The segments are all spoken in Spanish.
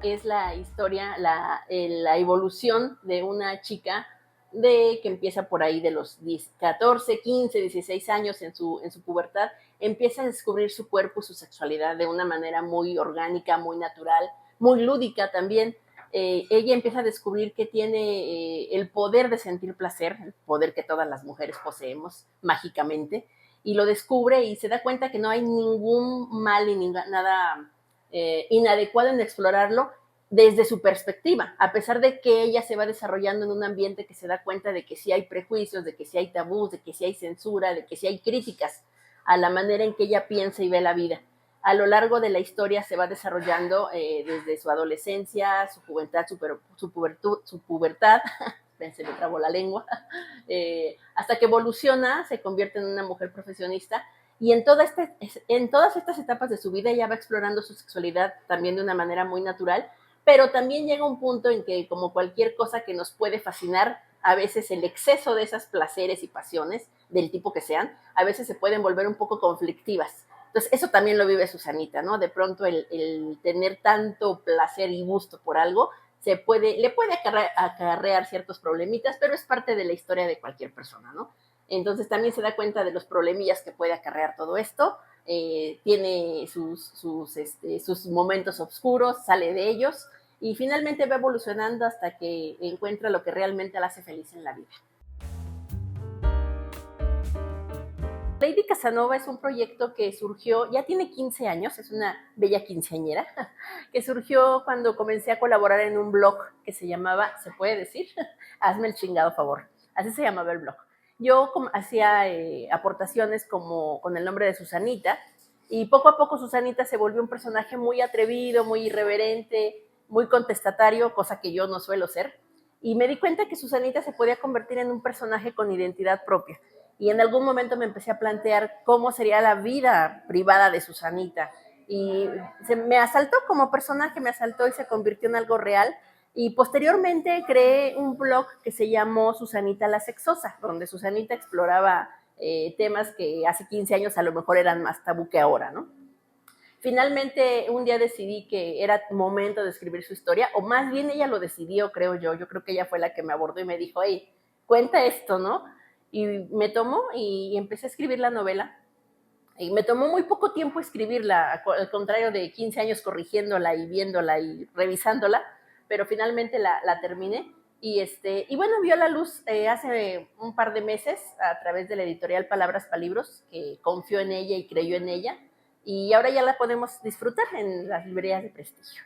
Es la historia, la evolución de una chica de que empieza por ahí de los 10, 14, 15, 16 años en su pubertad, empieza a descubrir su cuerpo y su sexualidad de una manera muy orgánica, muy natural, muy lúdica también. Ella empieza a descubrir que tiene el poder de sentir placer, el poder que todas las mujeres poseemos mágicamente, y lo descubre y se da cuenta que no hay ningún mal ni nada inadecuado en explorarlo desde su perspectiva, a pesar de que ella se va desarrollando en un ambiente que se da cuenta de que sí hay prejuicios, de que sí hay tabús, de que sí hay censura, de que sí hay críticas a la manera en que ella piensa y ve la vida. A lo largo de la historia se va desarrollando desde su adolescencia, su juventud, su pubertad, se me trabó la lengua, hasta que evoluciona, se convierte en una mujer profesionista y en todas estas etapas de su vida ella va explorando su sexualidad también de una manera muy natural, pero también llega un punto en que, como cualquier cosa que nos puede fascinar, a veces el exceso de esas placeres y pasiones, del tipo que sean, a veces se pueden volver un poco conflictivas. Entonces, eso también lo vive Susanita, ¿no? De pronto el tener tanto placer y gusto por algo le puede acarrear ciertos problemitas, pero es parte de la historia de cualquier persona, ¿no? Entonces también se da cuenta de los problemillas que puede acarrear todo esto, tiene sus momentos oscuros, sale de ellos y finalmente va evolucionando hasta que encuentra lo que realmente la hace feliz en la vida. Lady Casanova es un proyecto que surgió, ya tiene 15 años, es una bella quinceañera, que surgió cuando comencé a colaborar en un blog que se llamaba, ¿se puede decir? Hazme el chingado favor. Así se llamaba el blog. Yo hacía aportaciones como con el nombre de Susanita y poco a poco Susanita se volvió un personaje muy atrevido, muy irreverente, muy contestatario, cosa que yo no suelo ser. Y me di cuenta que Susanita se podía convertir en un personaje con identidad propia y en algún momento me empecé a plantear cómo sería la vida privada de Susanita. Y me asaltó como personaje, me asaltó y se convirtió en algo real. Y posteriormente creé un blog que se llamó Susanita la Sexosa, donde Susanita exploraba temas que hace 15 años a lo mejor eran más tabú que ahora, ¿no? Finalmente, un día decidí que era momento de escribir su historia, o más bien ella lo decidió, creo yo. Yo creo que ella fue la que me abordó y me dijo, hey, cuenta esto, ¿no? Y me tomó y empecé a escribir la novela. Y me tomó muy poco tiempo escribirla, al contrario de 15 años corrigiéndola y viéndola y revisándola, pero finalmente la terminé. Y bueno, vio la luz hace un par de meses a través de la editorial Palabras para Libros, que confió en ella y creyó en ella. Y ahora ya la podemos disfrutar en las librerías de prestigio.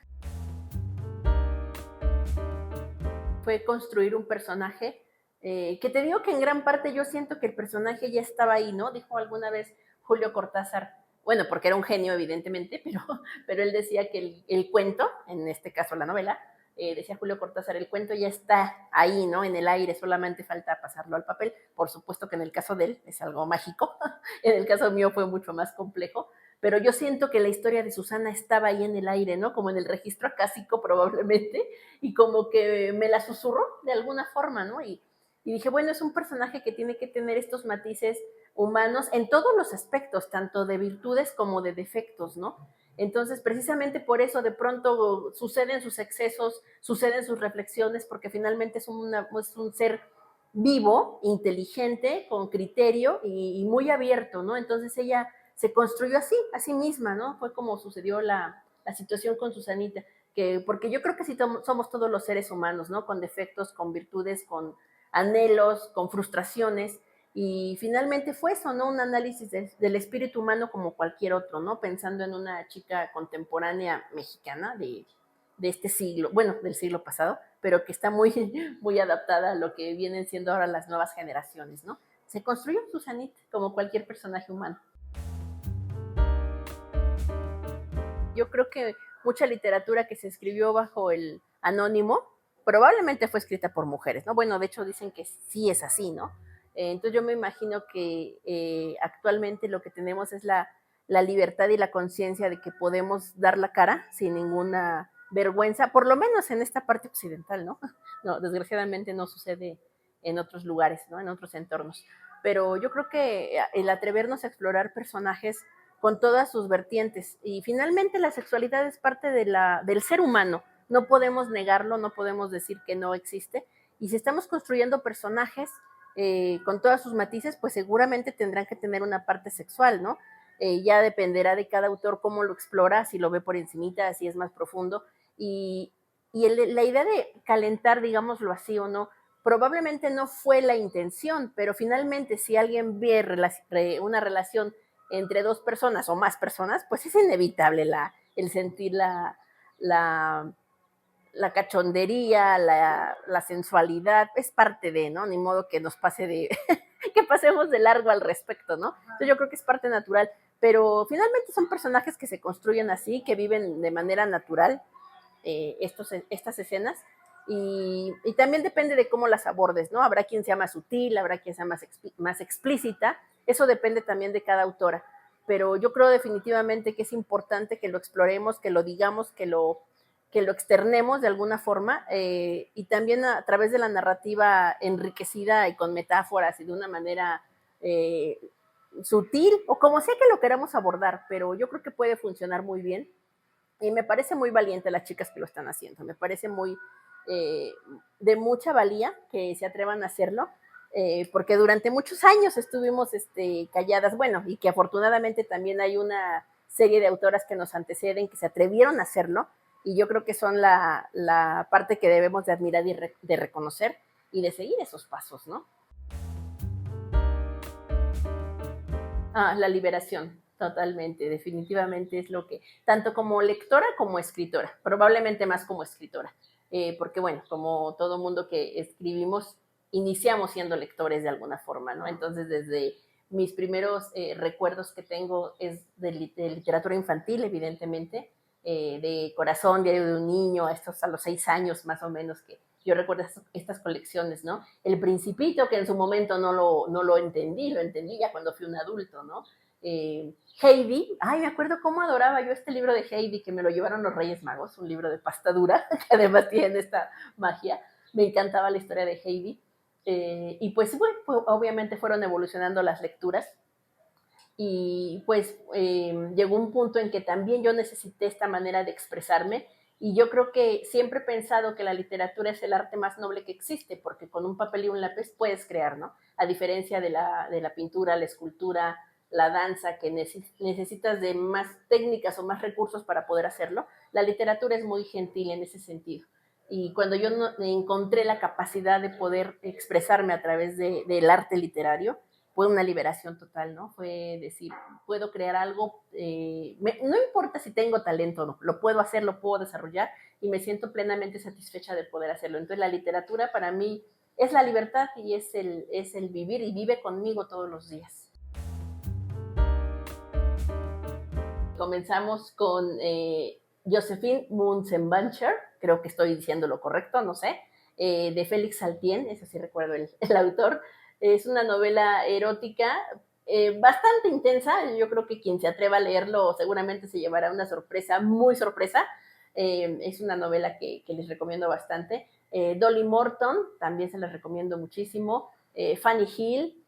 Fue construir un personaje que te digo que en gran parte yo siento que el personaje ya estaba ahí, ¿no? Dijo alguna vez Julio Cortázar, bueno, porque era un genio, evidentemente, pero él decía que el cuento, en este caso la novela, decía Julio Cortázar, el cuento ya está ahí, ¿no? En el aire, solamente falta pasarlo al papel. Por supuesto que en el caso de él es algo mágico, en el caso mío fue mucho más complejo, pero yo siento que la historia de Susana estaba ahí en el aire, ¿no? Como en el registro acásico probablemente, y como que me la susurró de alguna forma, ¿no? Y dije, bueno, es un personaje que tiene que tener estos matices humanos en todos los aspectos, tanto de virtudes como de defectos, ¿no? Entonces, precisamente por eso de pronto suceden sus excesos, suceden sus reflexiones, porque finalmente es un ser vivo, inteligente, con criterio y muy abierto, ¿no? Entonces ella se construyó así, a sí misma, ¿no? Fue como sucedió la situación con Susanita, porque yo creo que sí somos todos los seres humanos, ¿no? Con defectos, con virtudes, con anhelos, con frustraciones, y finalmente fue eso, ¿no? Un análisis del espíritu humano como cualquier otro, ¿no? Pensando en una chica contemporánea mexicana de este siglo, bueno, del siglo pasado, pero que está muy, muy adaptada a lo que vienen siendo ahora las nuevas generaciones, ¿no? Se construyó Susanita como cualquier personaje humano. Yo creo que mucha literatura que se escribió bajo el anónimo probablemente fue escrita por mujeres, ¿no? Bueno, de hecho dicen que sí es así, ¿no? Entonces yo me imagino que actualmente lo que tenemos es la libertad y la conciencia de que podemos dar la cara sin ninguna vergüenza, por lo menos en esta parte occidental, ¿no? No, desgraciadamente no sucede en otros lugares, ¿no? En otros entornos. Pero yo creo que el atrevernos a explorar personajes con todas sus vertientes. Y finalmente la sexualidad es parte del ser humano, no podemos negarlo, no podemos decir que no existe. Y si estamos construyendo personajes con todos sus matices, pues seguramente tendrán que tener una parte sexual, ¿no? Ya dependerá de cada autor cómo lo explora, si lo ve por encimita, si es más profundo. Y, la idea de calentar, digámoslo así o no, probablemente no fue la intención, pero finalmente si alguien ve una relación entre dos personas o más personas, pues es inevitable el sentir la cachondería, la sensualidad, es parte de, ¿no? Ni modo que nos pase de, que pasemos de largo al respecto, ¿no? Entonces yo creo que es parte natural, pero finalmente son personajes que se construyen así, que viven de manera natural estas escenas, y también depende de cómo las abordes, ¿no? Habrá quien sea más sutil, habrá quien sea más explícita, eso depende también de cada autora, pero yo creo definitivamente que es importante que lo exploremos, que lo digamos, que lo externemos de alguna forma, y también a través de la narrativa enriquecida y con metáforas y de una manera eh, sutil, o como sea que lo queramos abordar, pero yo creo que puede funcionar muy bien. Y me parece muy valiente las chicas que lo están haciendo, me parece muy eh, de mucha valía que se atrevan a hacerlo, porque durante muchos años estuvimos calladas, bueno, y que afortunadamente también hay una serie de autoras que nos anteceden, que se atrevieron a hacerlo, y yo creo que son la parte que debemos de admirar y de reconocer y de seguir esos pasos, ¿no? La liberación, totalmente, definitivamente es lo que, tanto como lectora como escritora, probablemente más como escritora, porque bueno, como todo mundo que escribimos, iniciamos siendo lectores de alguna forma, ¿no? Entonces, desde mis primeros recuerdos que tengo es de literatura infantil, evidentemente, de Corazón, Diario de un Niño, a los 6 años más o menos, que yo recuerdo estas colecciones, ¿no? El Principito, que en su momento no lo entendí, lo entendí ya cuando fui un adulto, ¿no? Heidi, ay, me acuerdo cómo adoraba yo este libro de Heidi, que me lo llevaron los Reyes Magos, un libro de pasta dura, que además tiene esta magia. Me encantaba la historia de Heidi. Y pues, bueno, pues, obviamente fueron evolucionando las lecturas, y pues llegó un punto en que también yo necesité esta manera de expresarme, y yo creo que siempre he pensado que la literatura es el arte más noble que existe, porque con un papel y un lápiz puedes crear, ¿no? A diferencia de la pintura, la escultura, la danza, que necesitas de más técnicas o más recursos para poder hacerlo, la literatura es muy gentil en ese sentido. Y cuando yo no, encontré la capacidad de poder expresarme a través del arte literario, fue una liberación total, ¿no? Fue decir, puedo crear algo, no importa si tengo talento o no, lo puedo hacer, lo puedo desarrollar, y me siento plenamente satisfecha de poder hacerlo. Entonces la literatura para mí es la libertad y es el vivir, y vive conmigo todos los días. Comenzamos con Josephine Munzenbacher, creo que estoy diciendo lo correcto, no sé, de Félix Saltien, eso sí recuerdo el autor. Es una novela erótica bastante intensa, yo creo que quien se atreva a leerlo seguramente se llevará una sorpresa, muy sorpresa. Es una novela que les recomiendo bastante. Dolly Morton, también se las recomiendo muchísimo. Fanny Hill,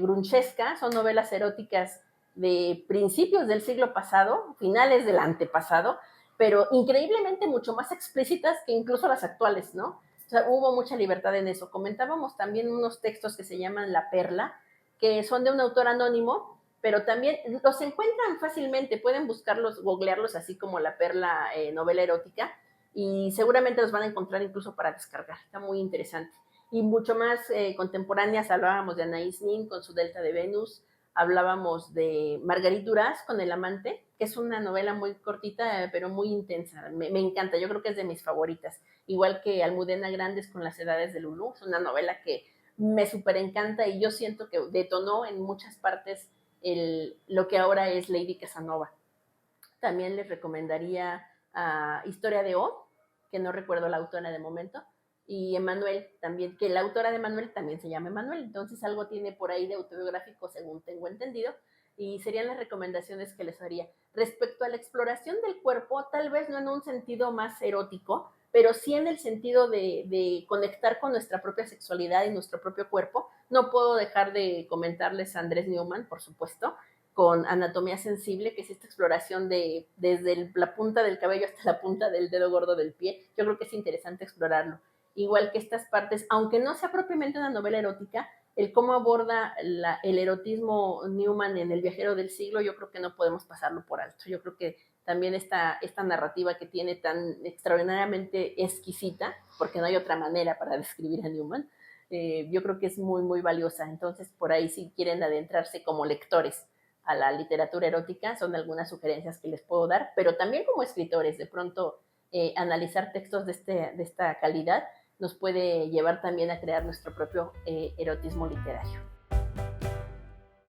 Grunchesca, son novelas eróticas de principios del siglo pasado, finales del antepasado, pero increíblemente mucho más explícitas que incluso las actuales, ¿no? O sea, hubo mucha libertad en eso. Comentábamos también unos textos que se llaman La Perla, que son de un autor anónimo, pero también los encuentran fácilmente, pueden buscarlos, googlearlos así como La Perla novela erótica, y seguramente los van a encontrar incluso para descargar. Está muy interesante. Y mucho más contemporáneas, hablábamos de Anaïs Nin con su Delta de Venus, hablábamos de Marguerite Duras con El Amante, que es una novela muy cortita, pero muy intensa. Me encanta, yo creo que es de mis favoritas. Igual que Almudena Grandes con Las Edades de Lulú, es una novela que me súper encanta, y yo siento que detonó en muchas partes lo que ahora es Lady Casanova. También les recomendaría Historia de O, que no recuerdo la autora de momento, y Emanuel también, que la autora de Emanuel también se llama Emanuel, entonces algo tiene por ahí de autobiográfico según tengo entendido, y serían las recomendaciones que les haría. Respecto a la exploración del cuerpo, tal vez no en un sentido más erótico, pero sí en el sentido de conectar con nuestra propia sexualidad y nuestro propio cuerpo. No puedo dejar de comentarles a Andrés Newman, por supuesto, con Anatomía Sensible, que es esta exploración de desde la punta del cabello hasta la punta del dedo gordo del pie. Yo creo que es interesante explorarlo. Igual que estas partes, aunque no sea propiamente una novela erótica, el cómo aborda el erotismo Newman en El viajero del siglo, yo creo que no podemos pasarlo por alto. Yo creo que también esta narrativa que tiene tan extraordinariamente exquisita, porque no hay otra manera para describir a Newman, yo creo que es muy, muy valiosa. Entonces, por ahí si quieren adentrarse como lectores a la literatura erótica, son algunas sugerencias que les puedo dar, pero también como escritores, de pronto analizar textos de esta calidad nos puede llevar también a crear nuestro propio erotismo literario.